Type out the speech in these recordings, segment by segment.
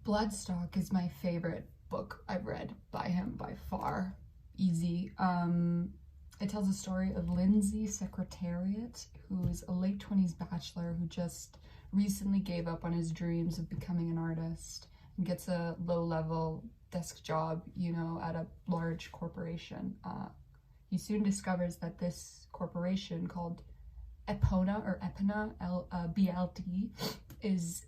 Bloodstock is my favorite book I've read by him by far. Easy. It tells the story of Lindsay Secretariat, who is a late 20s bachelor who just recently gave up on his dreams of becoming an artist and gets a low-level desk job, you know, at a large corporation. He soon discovers that this corporation called Epona, BLD, is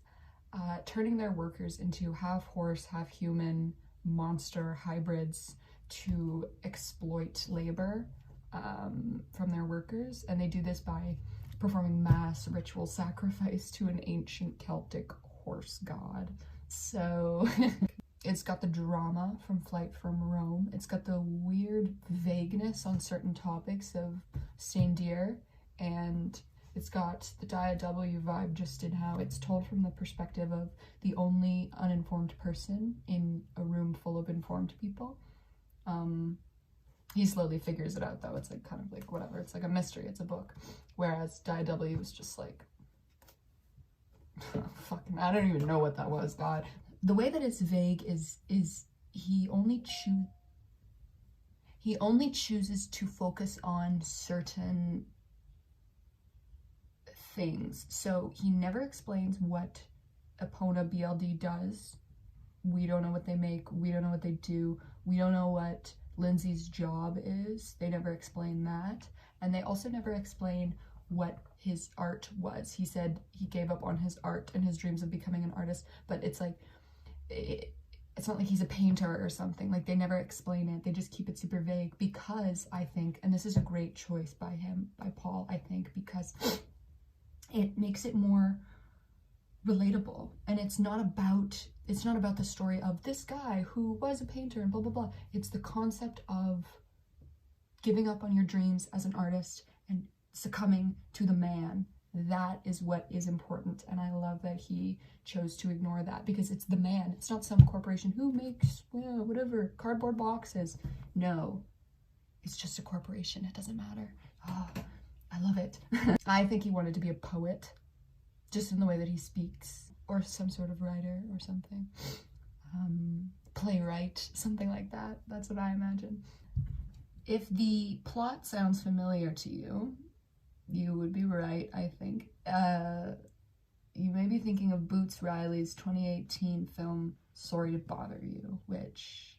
turning their workers into half horse, half human monster hybrids to exploit labor from their workers. And they do this by performing mass ritual sacrifice to an ancient Celtic horse god. So it's got the drama from Flight from Rome. It's got the weird vagueness on certain topics of Saint Deer, and it's got the DIW vibe just in how it's told from the perspective of the only uninformed person in a room full of informed people. He slowly figures it out though. It's like kind of like whatever. It's like a mystery. It's a book. Whereas DIW was just like, fucking, I don't even know what that was, God. The way that it's vague is he only chooses to focus on certain things. So he never explains what Epona BLD does. We don't know what they make. We don't know what they do. We don't know what Lindsay's job is. They never explain that. And they also never explain what his art was. He said he gave up on his art and his dreams of becoming an artist, but it's like, it's not like he's a painter or something. Like, they never explain it. They just keep it super vague because I think, and this is a great choice by him, by Paul, I think, because it makes it more relatable. And it's not about the story of this guy who was a painter and blah, blah, blah. It's the concept of giving up on your dreams as an artist and succumbing to the man. That is what is important. And I love that he chose to ignore that because it's the man. It's not some corporation who makes, whatever, cardboard boxes. No, it's just a corporation. It doesn't matter. Oh, I love it. I think he wanted to be a poet, just in the way that he speaks, or some sort of writer or something. Playwright, something like that. That's what I imagine. If the plot sounds familiar to you, you would be right, I think. You may be thinking of Boots Riley's 2018 film, Sorry to Bother You, which...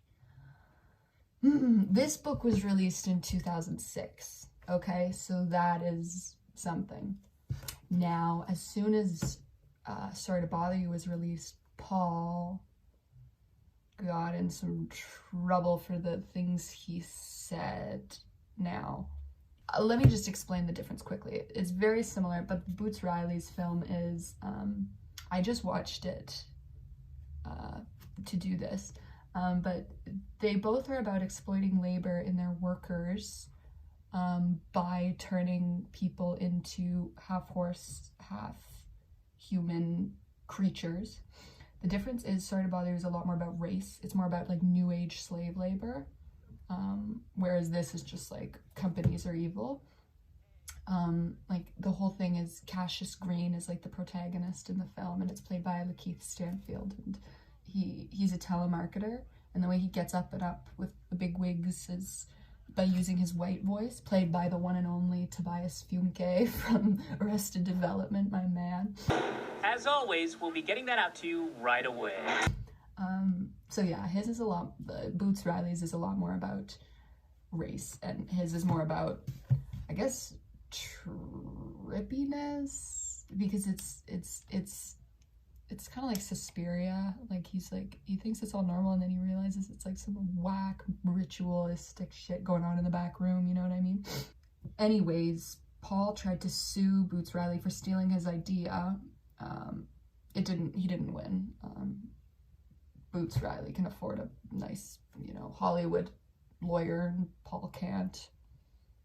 this book was released in 2006, okay? So that is something. Now, as soon as Sorry to Bother You was released, Paul got in some trouble for the things he said. Now, let me just explain the difference quickly. It's very similar, but Boots Riley's film is, I just watched it to do this, but they both are about exploiting labor in their workers by turning people into half horse, half human creatures. The difference is Sorry to Bother You is a lot more about race. It's more about like new age slave labor. Whereas this is just like companies are evil. Like the whole thing is Cassius Green is like the protagonist in the film, and it's played by Lakeith Stanfield, and he's a telemarketer, and the way he gets up and up with the big wigs is by using his white voice, played by the one and only Tobias Funke from Arrested Development, my man. As always, we'll be getting that out to you right away. So yeah, his is Boots Riley's is a lot more about race, and his is more about, I guess, trippiness, because it's kind of like Suspiria. Like he thinks it's all normal, and then he realizes it's like some whack ritualistic shit going on in the back room, you know what I mean? Anyways, Paul tried to sue Boots Riley for stealing his idea. He didn't win. Boots Riley can afford a nice, Hollywood lawyer, and Paul can't.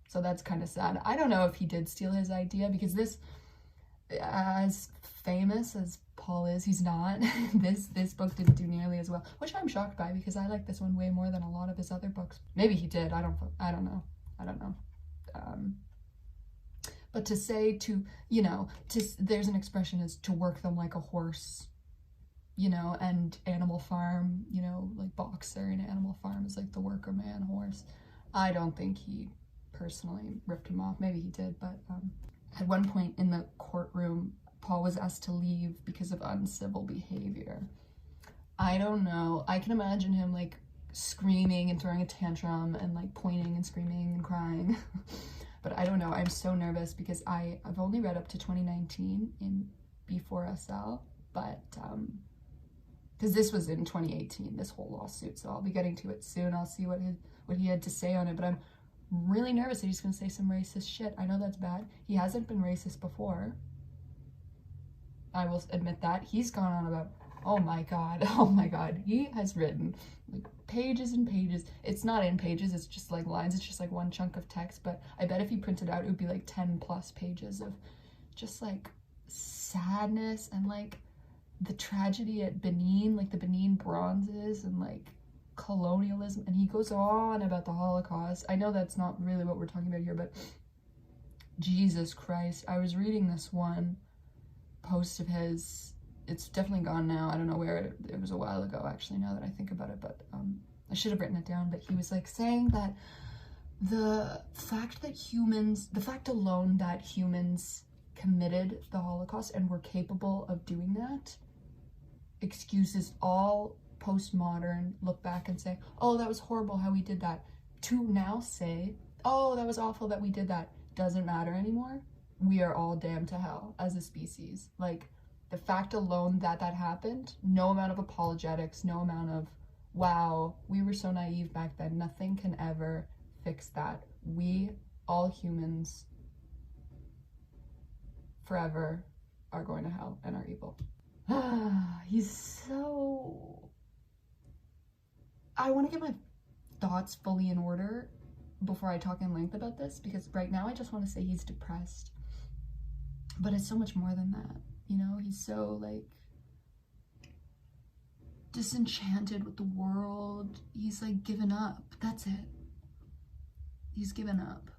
So that's kind of sad. I don't know if he did steal his idea, because this, as famous as Paul is, he's not. This book didn't do nearly as well, which I'm shocked by, because I like this one way more than a lot of his other books. Maybe he did. I don't know. But to say there's an expression is to work them like a horse. you know, and Animal Farm, you know, like Boxer in Animal Farm is like the worker man horse. I don't think he personally ripped him off. Maybe he did, but at one point in the courtroom, Paul was asked to leave because of uncivil behavior. I don't know. I can imagine him like screaming and throwing a tantrum and like pointing and screaming and crying. But I don't know. I'm so nervous because I've only read up to 2019 in B4SL, but because this was in 2018, this whole lawsuit, so I'll be getting to it soon. I'll see what he had to say on it, but I'm really nervous that he's going to say some racist shit. I know that's bad. He hasn't been racist before. I will admit that. He's gone on about, oh my god, he has written like pages and pages. It's not in pages, it's just like lines, it's just like one chunk of text, but I bet if he printed out, it would be like 10 plus pages of just like sadness and like the tragedy at Benin, like the Benin bronzes and like colonialism, and he goes on about the Holocaust. I know that's not really what we're talking about here, but Jesus Christ, I was reading this one post of his. It's definitely gone now. I don't know where it was a while ago, actually, now that I think about it, but I should have written it down. But he was like saying that the fact alone that humans committed the Holocaust and were capable of doing that excuses all postmodern look back and say, oh, that was horrible how we did that, to now say, oh, that was awful that we did that. Doesn't matter anymore. We are all damned to hell as a species. Like, the fact alone that that happened, no amount of apologetics, no amount of, wow, we were so naive back then, nothing can ever fix that. We, all humans, forever are going to hell and are evil. He's so... I want to get my thoughts fully in order before I talk in length about this, because right now I just want to say he's depressed. But it's so much more than that, you know? He's so, like, disenchanted with the world. He's, like, given up. That's it. He's given up.